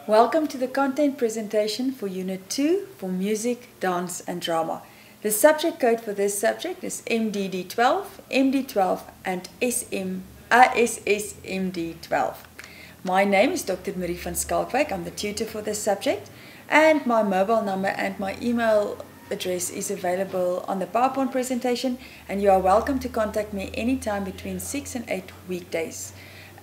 Welcome to the content presentation for Unit 2 for Music, Dance and Drama. The subject code for this subject is MDD12, MD12 and SSMD12. My name is Dr. Marie van Skalkwyk. I'm the tutor for this subject, and my mobile number and my email address is available on the PowerPoint presentation, and you are welcome to contact me anytime between 6 and 8 weekdays.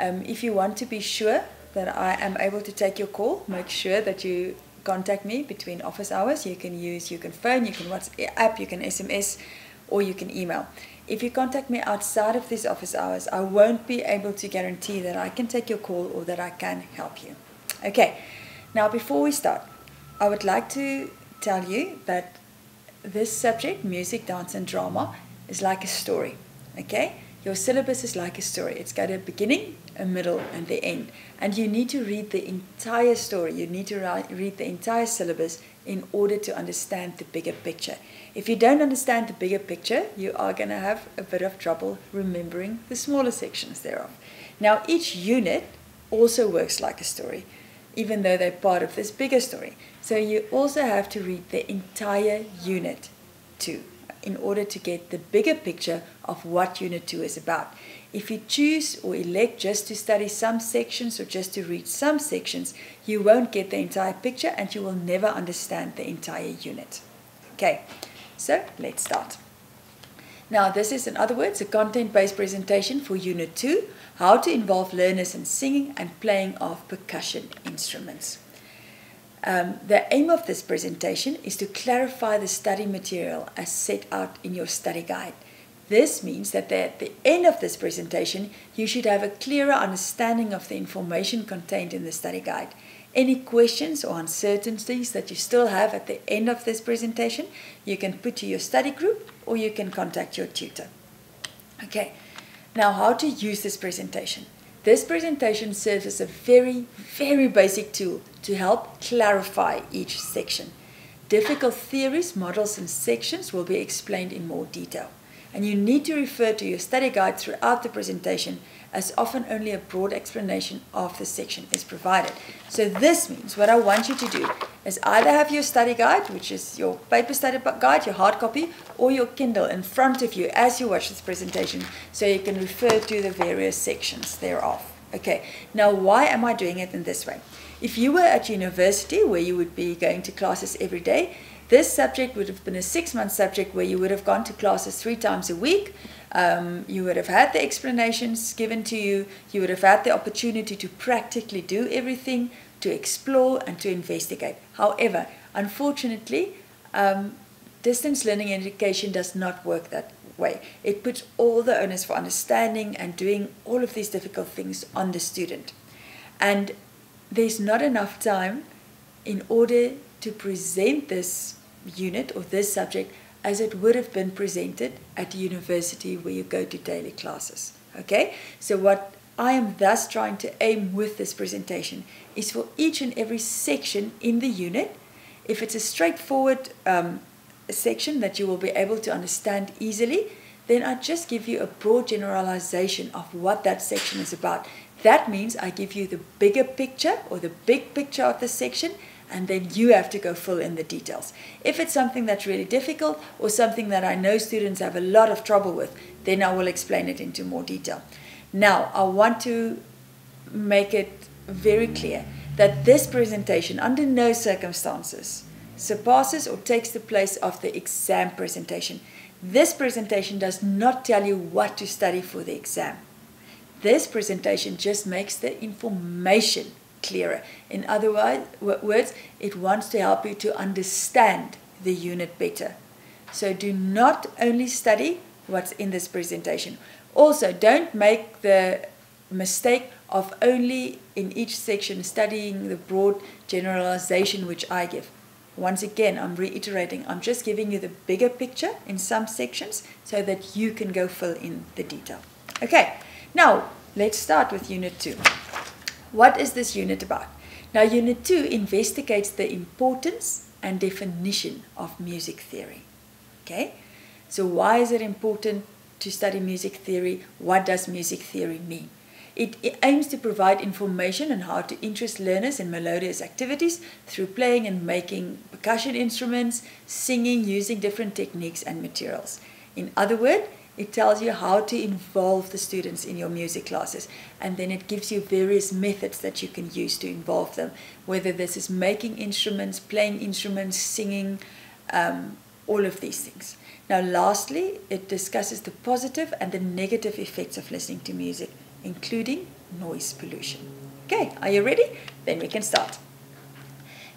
If you want to be sure that I am able to take your call, make sure that you contact me between office hours. You can phone, you can WhatsApp, you can SMS, or you can email. If you contact me outside of these office hours, I won't be able to guarantee that I can take your call or that I can help you. Okay, now before we start, I would like to tell you that this subject, music, dance and drama, is like a story. Okay? Your syllabus is like a story. It's got a beginning, a middle, and the end. And you need to read the entire story. You need to read the entire syllabus in order to understand the bigger picture. If you don't understand the bigger picture, you are going to have a bit of trouble remembering the smaller sections thereof. Now, each unit also works like a story, even though they're part of this bigger story. So you also have to read the entire Unit 2 in order to get the bigger picture of what Unit 2 is about. If you choose or elect just to study some sections or just to read some sections, you won't get the entire picture and you will never understand the entire unit. Okay, so let's start. Now this is, in other words, a content-based presentation for Unit 2, how to involve learners in singing and playing of percussion instruments. The aim of this presentation is to clarify the study material as set out in your study guide. This means that at the end of this presentation, you should have a clearer understanding of the information contained in the study guide. Any questions or uncertainties that you still have at the end of this presentation, you can put to your study group or you can contact your tutor. Okay, now how to use this presentation. This presentation serves as a very, very basic tool to help clarify each section. Difficult theories, models, and sections will be explained in more detail. And you need to refer to your study guide throughout the presentation, as often only a broad explanation of the section is provided. So this means what I want you to do is either have your study guide, which is your paper study guide, your hard copy, or your Kindle in front of you as you watch this presentation, so you can refer to the various sections thereof. Okay, now why am I doing it in this way? If you were at university where you would be going to classes every day, this subject would have been a 6-month subject where you would have gone to classes 3 times a week. You would have had the explanations given to you. You would have had the opportunity to practically do everything, to explore and to investigate. However, unfortunately, distance learning education does not work that way. It puts all the onus for understanding and doing all of these difficult things on the student. And there's not enough time in order to present this unit or this subject as it would have been presented at the university where you go to daily classes. Okay, so what I am thus trying to aim with this presentation is for each and every section in the unit. If it's a straightforward section that you will be able to understand easily, then I just give you a broad generalization of what that section is about. That means I give you the bigger picture or the big picture of the section, and then you have to go fill in the details. If it's something that's really difficult or something that I know students have a lot of trouble with, then I will explain it into more detail. Now, I want to make it very clear that this presentation, under no circumstances, surpasses or takes the place of the exam presentation. This presentation does not tell you what to study for the exam. This presentation just makes the information clearer. In other words, it wants to help you to understand the unit better. So do not only study what's in this presentation. Also, don't make the mistake of only in each section studying the broad generalization which I give. Once again, I'm reiterating, I'm just giving you the bigger picture in some sections so that you can go fill in the detail. Okay, now let's start with Unit 2. What is this unit about? Now, Unit 2 investigates the importance and definition of music theory. Okay, so why is it important to study music theory? What does music theory mean? It aims to provide information on how to interest learners in melodious activities through playing and making percussion instruments, singing, using different techniques and materials. In other words, it tells you how to involve the students in your music classes, and then it gives you various methods that you can use to involve them, whether this is making instruments, playing instruments, singing, all of these things. Now lastly, it discusses the positive and the negative effects of listening to music, including noise pollution. Okay, are you ready? Then we can start.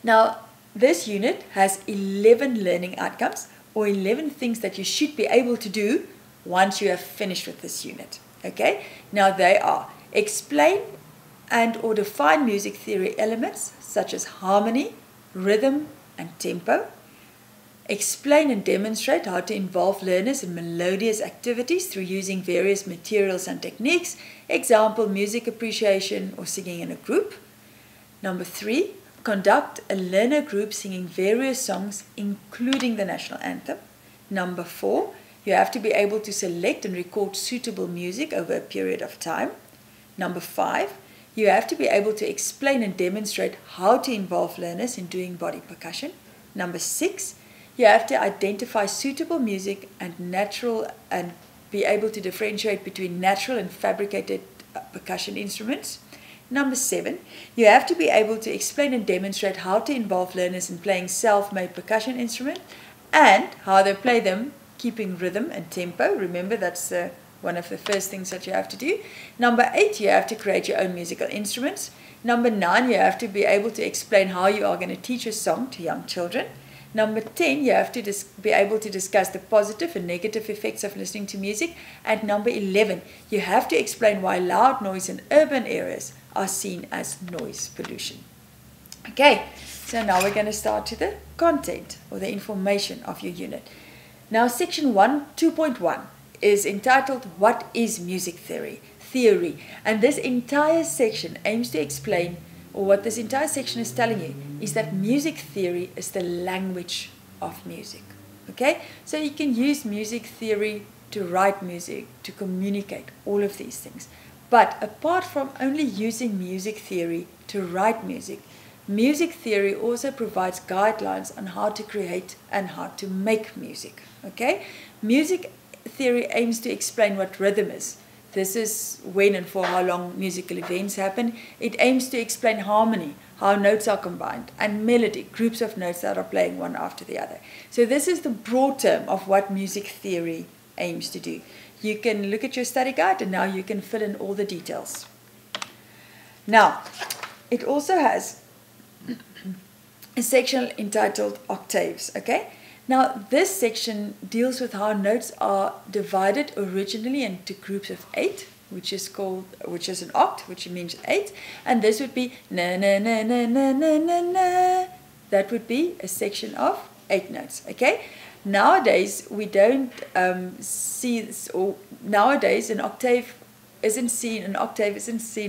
Now, this unit has 11 learning outcomes, or 11 things that you should be able to do once you have finished with this unit. Okay, now they are: explain and or define music theory elements such as harmony, rhythm, and tempo. Explain and demonstrate how to involve learners in melodious activities through using various materials and techniques, example, music appreciation or singing in a group. Number 3, conduct a learner group singing various songs, including the national anthem. Number 4, you have to be able to select and record suitable music over a period of time. Number 5, you have to be able to explain and demonstrate how to involve learners in doing body percussion. Number 6, you have to identify suitable music and natural, and be able to differentiate between natural and fabricated percussion instruments. Number 7, you have to be able to explain and demonstrate how to involve learners in playing self-made percussion instruments and how they play them, keeping rhythm and tempo. Remember, that's one of the first things that you have to do. Number 8, you have to create your own musical instruments. Number 9, you have to be able to explain how you are going to teach a song to young children. Number 10, you have to be able to discuss the positive and negative effects of listening to music. And number 11, you have to explain why loud noise in urban areas are seen as noise pollution. Okay, so now we're going to start to the content or the information of your unit. Now section 1, 2.1 is entitled What is Music Theory? And this entire section aims to explain, or what this entire section is telling you, is that music theory is the language of music. Okay? So you can use music theory to write music, to communicate, all of these things. But apart from only using music theory to write music, music theory also provides guidelines on how to create and how to make music. Okay? Music theory aims to explain what rhythm is. This is when and for how long musical events happen. It aims to explain harmony, how notes are combined, and melody, groups of notes that are playing one after the other. So this is the broad term of what music theory aims to do. You can look at your study guide and now you can fill in all the details. Now, it also has a section entitled Octaves, okay? Now, this section deals with how notes are divided originally into groups of 8, which is an oct, which means 8, and this would be na na na na na na na na. That would be a section of 8 notes. Okay. Nowadays we don't see this, or nowadays an octave isn't seen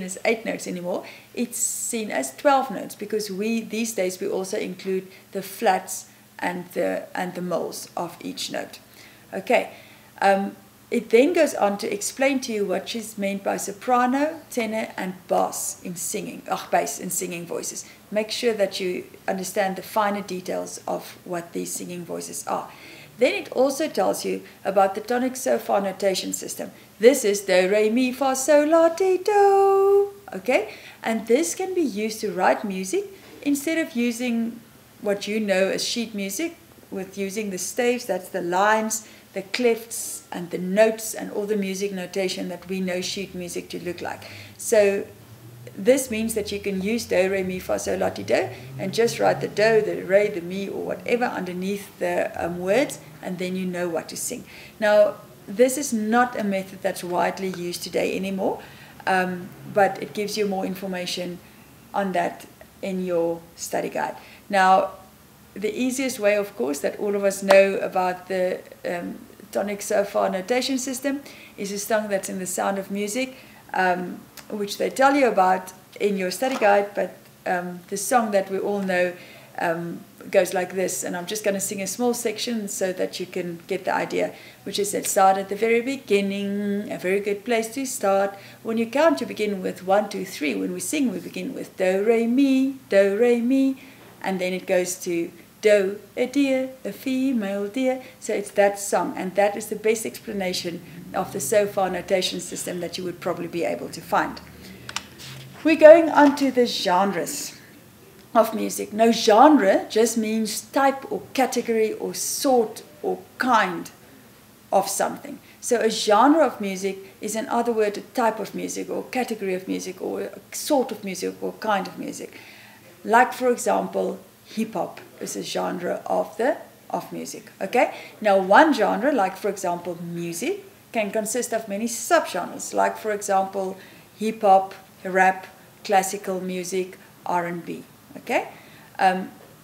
as 8 notes anymore. It's seen as 12 notes because these days we also include the flats and the moles of each note. Okay, it then goes on to explain to you what is meant by soprano, tenor, and bass in singing voices. Make sure that you understand the finer details of what these singing voices are. Then it also tells you about the tonic so fa notation system. This is do, re, mi, fa, sol, la, ti, do. Okay, and this can be used to write music instead of using what you know as sheet music, with using the staves, that's the lines, the clefs, and the notes, and all the music notation that we know sheet music to look like. So this means that you can use do, re, mi, fa, sol, la, ti, do, and just write the do, the re, the mi, or whatever underneath the words, and then you know what to sing. Now, this is not a method that's widely used today anymore, but it gives you more information on that in your study guide. Now, the easiest way, of course, that all of us know about the tonic so fa notation system is a song that's in the Sound of Music, which they tell you about in your study guide, but the song that we all know goes like this, and I'm just going to sing a small section so that you can get the idea, which is that start at the very beginning, a very good place to start. When you count, you begin with 1, 2, 3. When we sing, we begin with do, re, mi, and then it goes to do, a deer, a female deer. So it's that song, and that is the best explanation of the so far notation system that you would probably be able to find. We're going on to the genres of music. Now, genre just means type or category or sort or kind of something. So a genre of music is, in other words, a type of music or category of music or a sort of music or kind of music. Like, for example, hip-hop is a genre of music. Okay? Now, one genre, like, for example, music, can consist of many subgenres, like, for example, hip-hop, rap, classical music, R&B. Okay,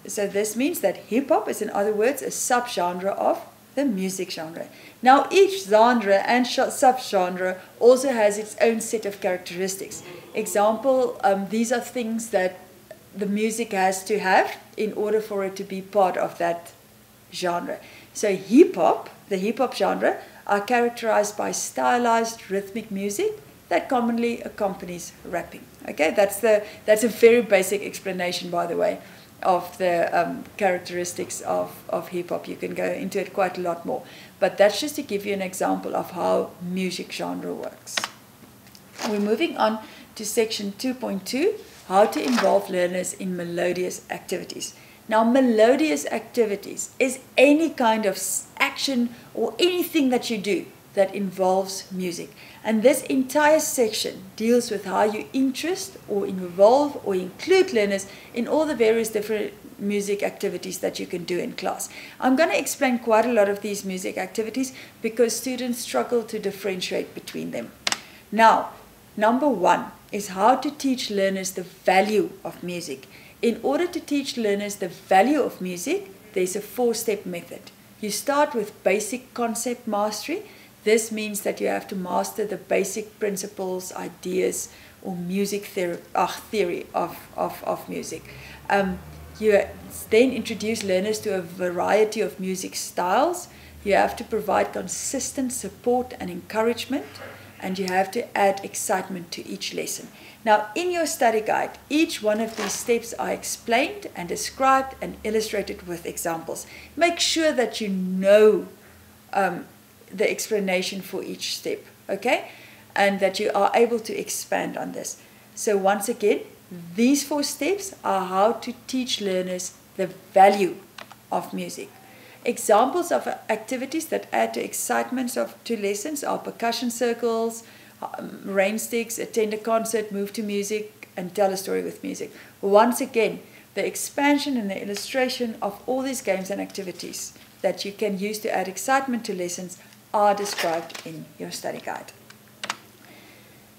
so this means that hip-hop is, in other words, a subgenre of the music genre. Now, each genre and subgenre also has its own set of characteristics. Example, these are things that the music has to have in order for it to be part of that genre. So hip-hop, the hip-hop genre, are characterized by stylized rhythmic music that commonly accompanies rapping. Okay, that's a very basic explanation, by the way, of the characteristics of hip-hop. You can go into it quite a lot more. But that's just to give you an example of how music genre works. We're moving on to section 2.2, how to involve learners in melodious activities. Now, melodious activities is any kind of action or anything that you do that involves music. And this entire section deals with how you interest or involve or include learners in all the various different music activities that you can do in class. I'm going to explain quite a lot of these music activities because students struggle to differentiate between them. Now, number one is how to teach learners the value of music. In order to teach learners the value of music, there's a 4-step method. You start with basic concept mastery. This means that you have to master the basic principles, ideas, or music theory of music. You then introduce learners to a variety of music styles. You have to provide consistent support and encouragement, and you have to add excitement to each lesson. Now, in your study guide, each one of these steps are explained and described and illustrated with examples. Make sure that you know the explanation for each step, okay? And that you are able to expand on this. So once again, these 4 steps are how to teach learners the value of music. Examples of activities that add to excitement to lessons are percussion circles, rain sticks, attend a concert, move to music, and tell a story with music. Once again, the expansion and the illustration of all these games and activities that you can use to add excitement to lessons are described in your study guide.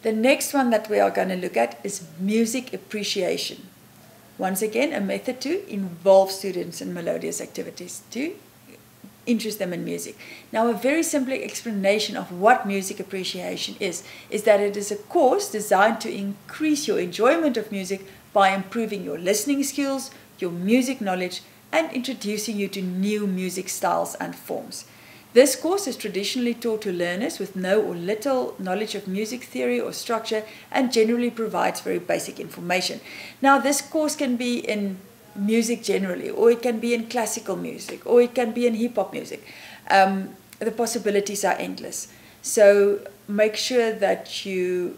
The next one that we are going to look at is music appreciation. Once again, a method to involve students in melodious activities to interest them in music. Now, a very simple explanation of what music appreciation is that it is a course designed to increase your enjoyment of music by improving your listening skills, your music knowledge, and introducing you to new music styles and forms. This course is traditionally taught to learners with no or little knowledge of music theory or structure and generally provides very basic information. Now, this course can be in music generally, or it can be in classical music, or it can be in hip-hop music. The possibilities are endless. So make sure that you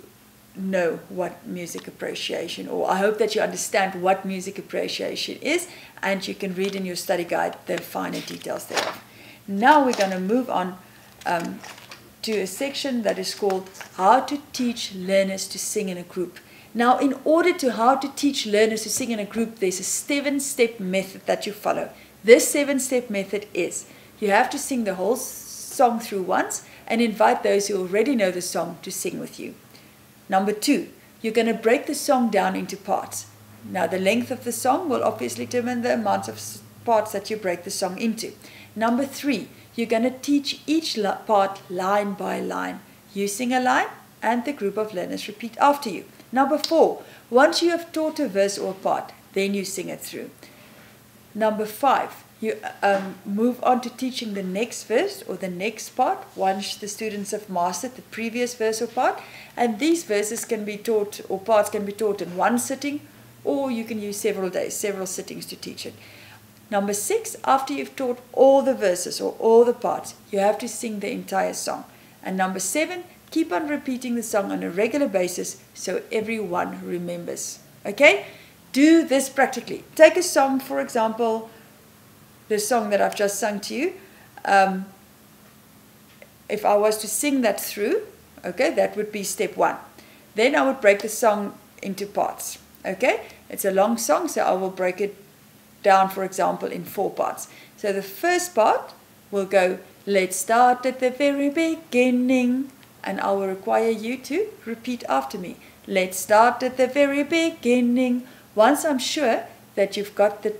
know what music appreciation, or I hope that you understand what music appreciation is, and you can read in your study guide the finer details thereof. Now we're going to move on to a section that is called How to Teach Learners to Sing in a Group. Now, in order to how to teach learners to sing in a group, there's a 7-step method that you follow. This 7-step method is you have to sing the whole song through once and invite those who already know the song to sing with you. Number 2, you're going to break the song down into parts. Now, the length of the song will obviously determine the amount of parts that you break the song into. Number 3, you're going to teach each part line by line. You sing a line and the group of learners repeat after you. Number 4, once you have taught a verse or a part, then you sing it through. Number 5, you move on to teaching the next verse or the next part once the students have mastered the previous verse or part. And these verses can be taught, or parts can be taught in one sitting, or you can use several days, several sittings to teach it. Number 6, after you've taught all the verses or all the parts, you have to sing the entire song. And number 7, keep on repeating the song on a regular basis so everyone remembers. Okay? Do this practically. Take a song, for example, the song that I've just sung to you. If I was to sing that through, okay, that would be step 1. Then I would break the song into parts. Okay? It's a long song, so I will break it down, for example, in 4 parts. So the first part will go, let's start at the very beginning. And I will require you to repeat after me. Let's start at the very beginning. Once I'm sure that you've got the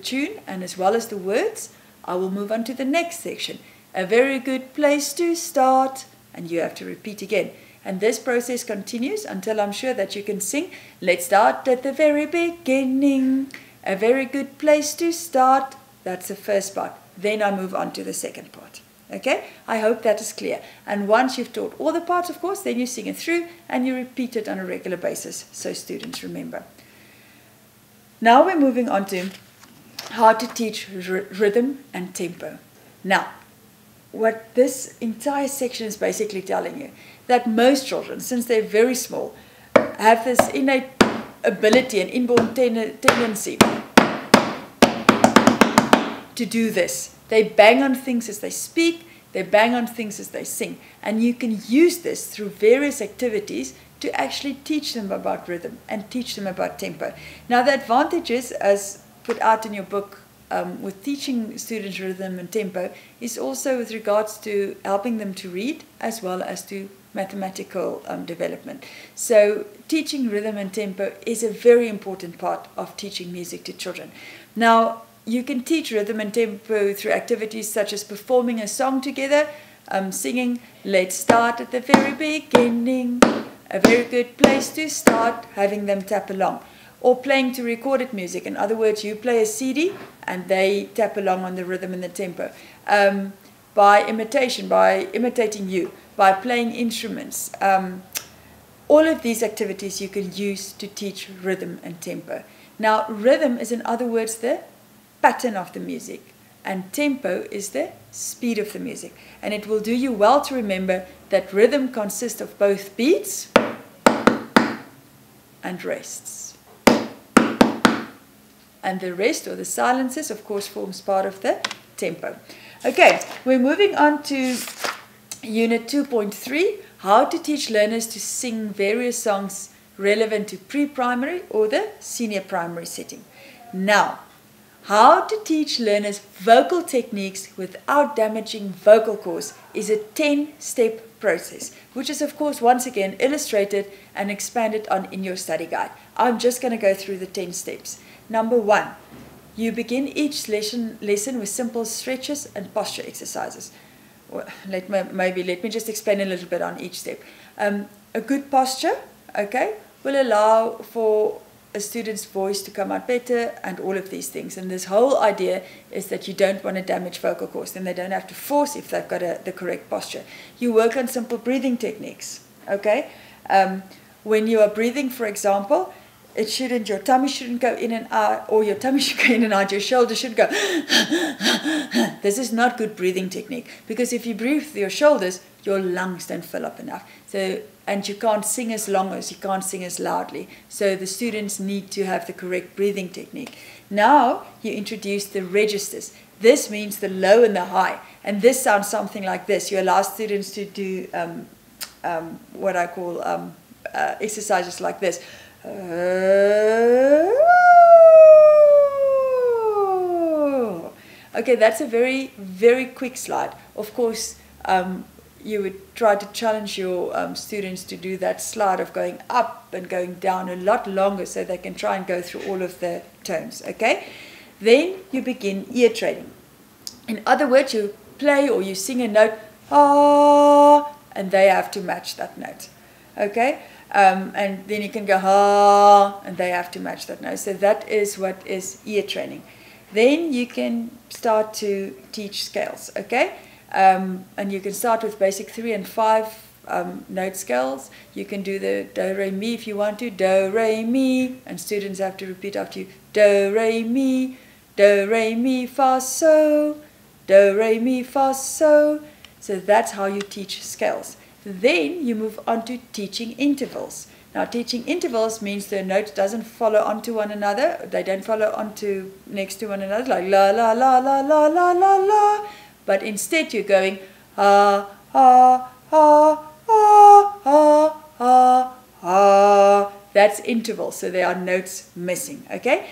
tune and as well as the words, I will move on to the next section. A very good place to start. And you have to repeat again. And this process continues until I'm sure that you can sing, let's start at the very beginning. A very good place to start. That's the first part. Then I move on to the second part. Okay? I hope that is clear. And once you've taught all the parts, of course, then you sing it through and you repeat it on a regular basis so students remember. Now we're moving on to how to teach rhythm and tempo. Now, what this entire section is basically telling you, that most children, since they're very small, have this innate ability and inborn tendency to do this. They bang on things as they speak, they bang on things as they sing. And you can use this through various activities to actually teach them about rhythm and teach them about tempo. Now the advantages, as put out in your book, with teaching students rhythm and tempo, is also with regards to helping them to read as well as to mathematical development. So teaching rhythm and tempo is a very important part of teaching music to children. Now, you can teach rhythm and tempo through activities such as performing a song together, singing, let's start at the very beginning, a very good place to start, having them tap along. Or playing to recorded music. In other words, you play a CD and they tap along on the rhythm and the tempo. By imitation, by imitating you, by playing instruments. All of these activities you can use to teach rhythm and tempo. Now, rhythm is, in other words, the pattern of the music, and tempo is the speed of the music. And it will do you well to remember that rhythm consists of both beats and rests. And the rest, or the silences, of course, forms part of the tempo. Okay, we're moving on to Unit 2.3, how to teach learners to sing various songs relevant to pre-primary or the senior primary setting. Now, how to teach learners vocal techniques without damaging vocal cords is a 10-step process, which is, of course, once again illustrated and expanded on in your study guide. I'm just going to go through the 10 steps. Number 1, you begin each lesson with simple stretches and posture exercises. Well, let me just explain a little bit on each step. A good posture, okay, will allow for a student's voice to come out better and all of these things. And this whole idea is that you don't want to damage vocal cords. Then they don't have to force if they've got the correct posture. You work on simple breathing techniques, okay? When you are breathing, for example, your tummy shouldn't go in and out, or your tummy should go in and out, your shoulders should go. This is not good breathing technique, because if you breathe through your shoulders, your lungs don't fill up enough. And you can't sing as long as, you can't sing as loudly. So the students need to have the correct breathing technique. Now you introduce the registers. This means the low and the high. And this sounds something like this. You allow students to do what I call exercises like this. Okay, that's a very, very quick slide. Of course, you would try to challenge your students to do that slide of going up and going down a lot longer so they can try and go through all of the tones, okay? Then you begin ear training. In other words, you play or you sing a note, ah, and they have to match that note, okay? And then you can go ha, and they have to match that note. So that is what is ear training. Then you can start to teach scales, okay? And you can start with basic 3 and 5 note scales. You can do the do, re, mi if you want to, do, re, mi, and students have to repeat after you, do, re, mi, fa, so, do, re, mi, fa, so. So that's how you teach scales. Then you move on to teaching intervals. Now, teaching intervals means the note doesn't follow onto one another. They don't follow onto next to one another, like la, la, la, la, la, la, la, la. But instead you're going ha, ha, ha, ha, ha, ha, ha. That's intervals, so there are notes missing, okay?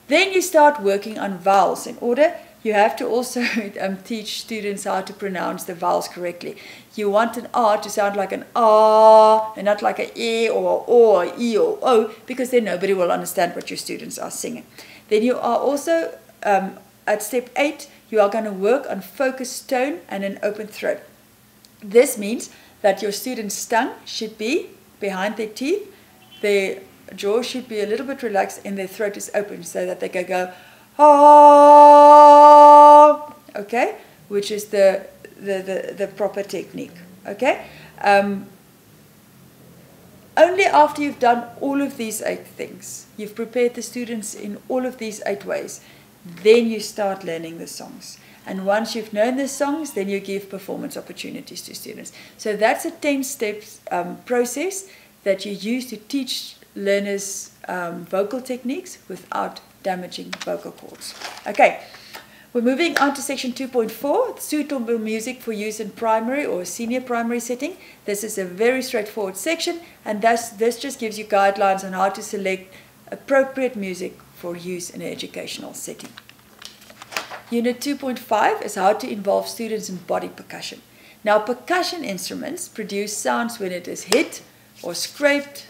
Then you start working on vowels. In order, you have to also teach students how to pronounce the vowels correctly. You want an R to sound like an ah and not like an E or an O or E or O, because then nobody will understand what your students are singing. Then you are also, at step 8, you are going to work on focused tone and an open throat. This means that your students' tongue should be behind their teeth, their jaw should be a little bit relaxed, and their throat is open so that they can go ah, okay, which is the proper technique, okay? Only after you've done all of these 8 things, you've prepared the students in all of these 8 ways, then you start learning the songs. And once you've known the songs, then you give performance opportunities to students. So that's a 10-step process that you use to teach learners vocal techniques without damaging vocal cords. Okay, we're moving on to section 2.4, suitable music for use in primary or senior primary setting. This is a very straightforward section, and this just gives you guidelines on how to select appropriate music for use in an educational setting. Unit 2.5 is how to involve students in body percussion. Now, percussion instruments produce sounds when it is hit or scraped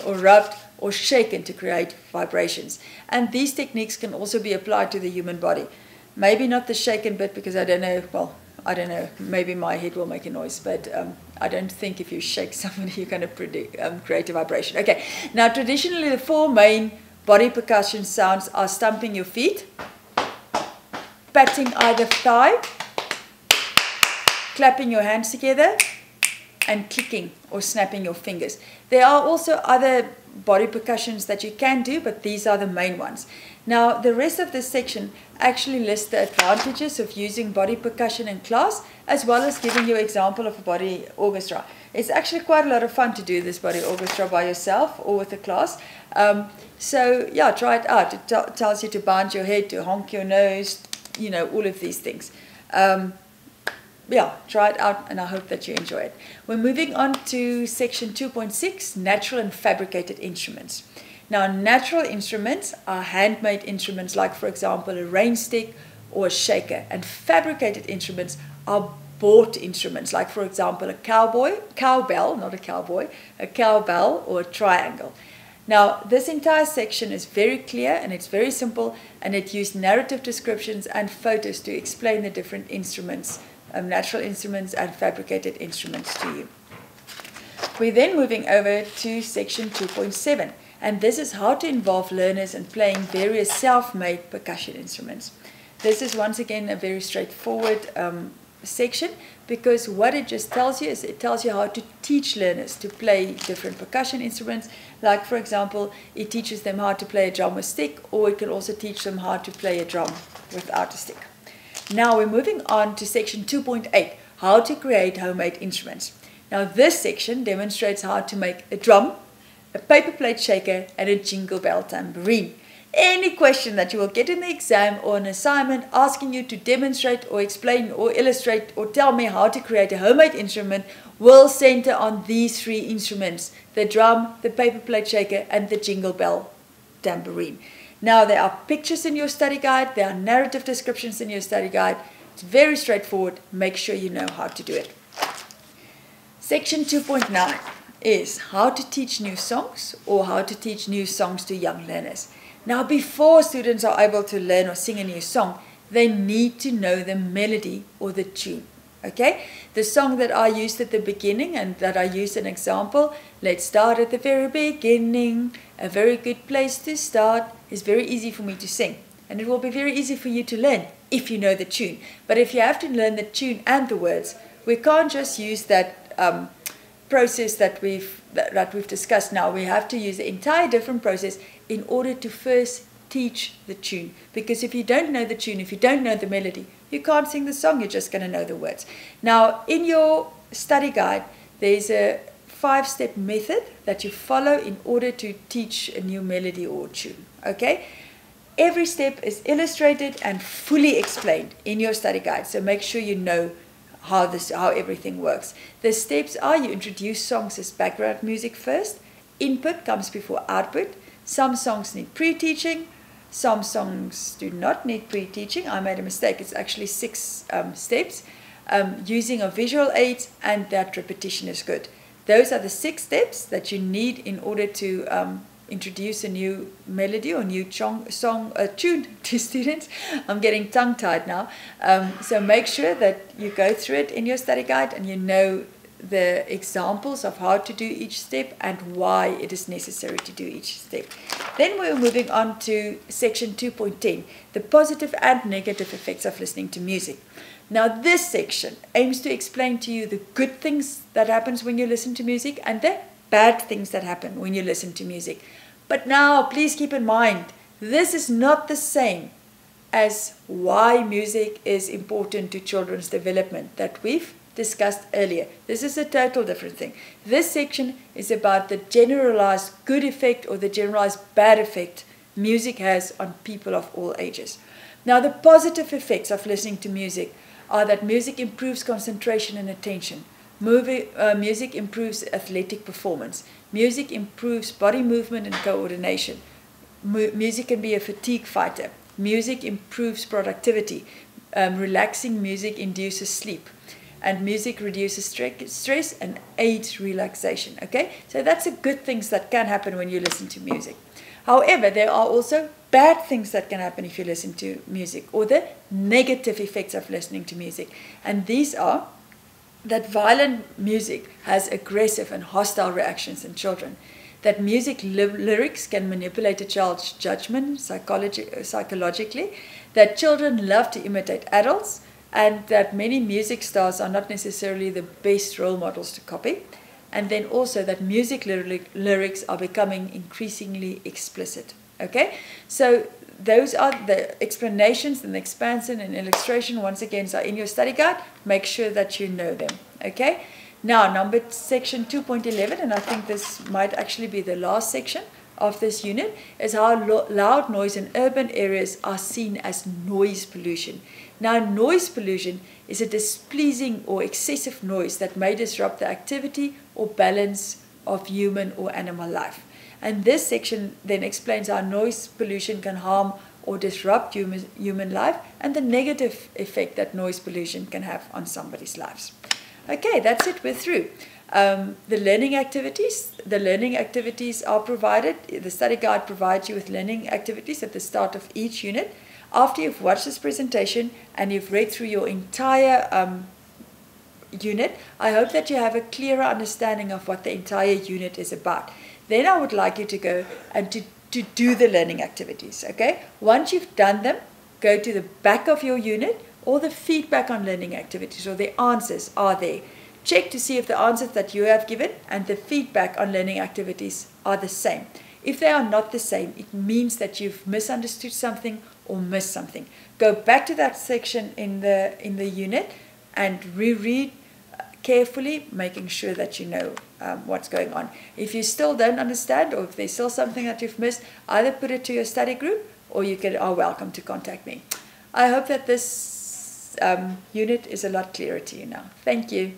or rubbed or shaken to create vibrations. And these techniques can also be applied to the human body. Maybe not the shaken bit, because I don't know, well, I don't know, maybe my head will make a noise, but I don't think if you shake somebody you're going to create a vibration. Okay, now traditionally the 4 main body percussion sounds are stamping your feet, patting either thigh, clapping your hands together, and clicking or snapping your fingers. There are also other body percussions that you can do, but these are the main ones. Now, the rest of this section actually lists the advantages of using body percussion in class, as well as giving you an example of a body orchestra. It's actually quite a lot of fun to do this body orchestra by yourself or with a class. So, yeah, try it out. It tells you to bounce your head, to honk your nose, you know, all of these things. Yeah, try it out, and I hope that you enjoy it. We're moving on to section 2.6, natural and fabricated instruments. Now, natural instruments are handmade instruments, like, for example, a rain stick or a shaker. And fabricated instruments are bought instruments, like, for example, a cowbell, not a cowboy, a cowbell or a triangle. Now, this entire section is very clear and it's very simple, and it used narrative descriptions and photos to explain the different instruments, natural instruments and fabricated instruments to you. We're then moving over to section 2.7, and this is how to involve learners in playing various self-made percussion instruments. This is once again a very straightforward section, because what it just tells you is it tells you how to teach learners to play different percussion instruments. Like, for example, it teaches them how to play a drum with stick, or it can also teach them how to play a drum without a stick. Now we're moving on to section 2.8, how to create homemade instruments. Now this section demonstrates how to make a drum, a paper plate shaker, and a jingle bell tambourine. Any question that you will get in the exam or an assignment asking you to demonstrate or explain or illustrate or tell me how to create a homemade instrument will center on these 3 instruments: the drum, the paper plate shaker, and the jingle bell tambourine. Now, there are pictures in your study guide, there are narrative descriptions in your study guide. It's very straightforward. Make sure you know how to do it. Section 2.9 is how to teach new songs, or how to teach new songs to young learners. Now, before students are able to learn or sing a new song, they need to know the melody or the tune. Okay, the song that I used at the beginning and that I used an example, let's start at the very beginning, a very good place to start, is very easy for me to sing. And it will be very easy for you to learn if you know the tune. But if you have to learn the tune and the words, we can't just use that process that we've discussed now. We have to use the entire different process in order to first teach the tune. Because if you don't know the tune, if you don't know the melody, you can't sing the song, you're just going to know the words. Now, in your study guide, there's a 5-step method that you follow in order to teach a new melody or tune. Okay? Every step is illustrated and fully explained in your study guide, so make sure you know how everything works. The steps are: you introduce songs as background music first, input comes before output, some songs need pre-teaching, some songs do not need pre-teaching. I made a mistake, it's actually 6 steps, using of visual aids, and that repetition is good. Those are the 6 steps that you need in order to introduce a new melody or new tune to students. I'm getting tongue-tied now. So make sure that you go through it in your study guide and you know the examples of how to do each step and why it is necessary to do each step. Then we're moving on to section 2.10, the positive and negative effects of listening to music. Now this section aims to explain to you the good things that happens when you listen to music and the bad things that happen when you listen to music. But now please keep in mind, this is not the same as why music is important to children's development that we've discussed earlier. This is a total different thing. This section is about the generalized good effect or the generalized bad effect music has on people of all ages. Now the positive effects of listening to music are that music improves concentration and attention. Music improves athletic performance. Music improves body movement and coordination. Music can be a fatigue fighter. Music improves productivity. Relaxing music induces sleep. And music reduces stress and aids relaxation. Okay, so that's the good things that can happen when you listen to music. However, there are also bad things that can happen if you listen to music, or the negative effects of listening to music. And these are that violent music has aggressive and hostile reactions in children, that music lyrics can manipulate a child's judgment psychologically, that children love to imitate adults, and that many music stars are not necessarily the best role models to copy, and then also that music lyrics are becoming increasingly explicit. Okay, so those are the explanations and the expansion and illustration, once again, are in your study guide. Make sure that you know them. Okay, now section 2.11, and I think this might actually be the last section of this unit, is how loud noise in urban areas are seen as noise pollution. Now, noise pollution is a displeasing or excessive noise that may disrupt the activity or balance of human or animal life. And this section then explains how noise pollution can harm or disrupt human life and the negative effect that noise pollution can have on somebody's lives. Okay, that's it, we're through. The learning activities are provided. The study guide provides you with learning activities at the start of each unit. After you've watched this presentation and you've read through your entire unit, I hope that you have a clearer understanding of what the entire unit is about. Then I would like you to go and to do the learning activities. Okay? Once you've done them, go to the back of your unit. All the feedback on learning activities or the answers are there. Check to see if the answers that you have given and the feedback on learning activities are the same. If they are not the same, it means that you've misunderstood something or missed something. Go back to that section in the unit and reread carefully, making sure that you know what's going on. If you still don't understand, or if there's still something that you've missed, either put it to your study group or you are welcome to contact me. I hope that this unit is a lot clearer to you now. Thank you.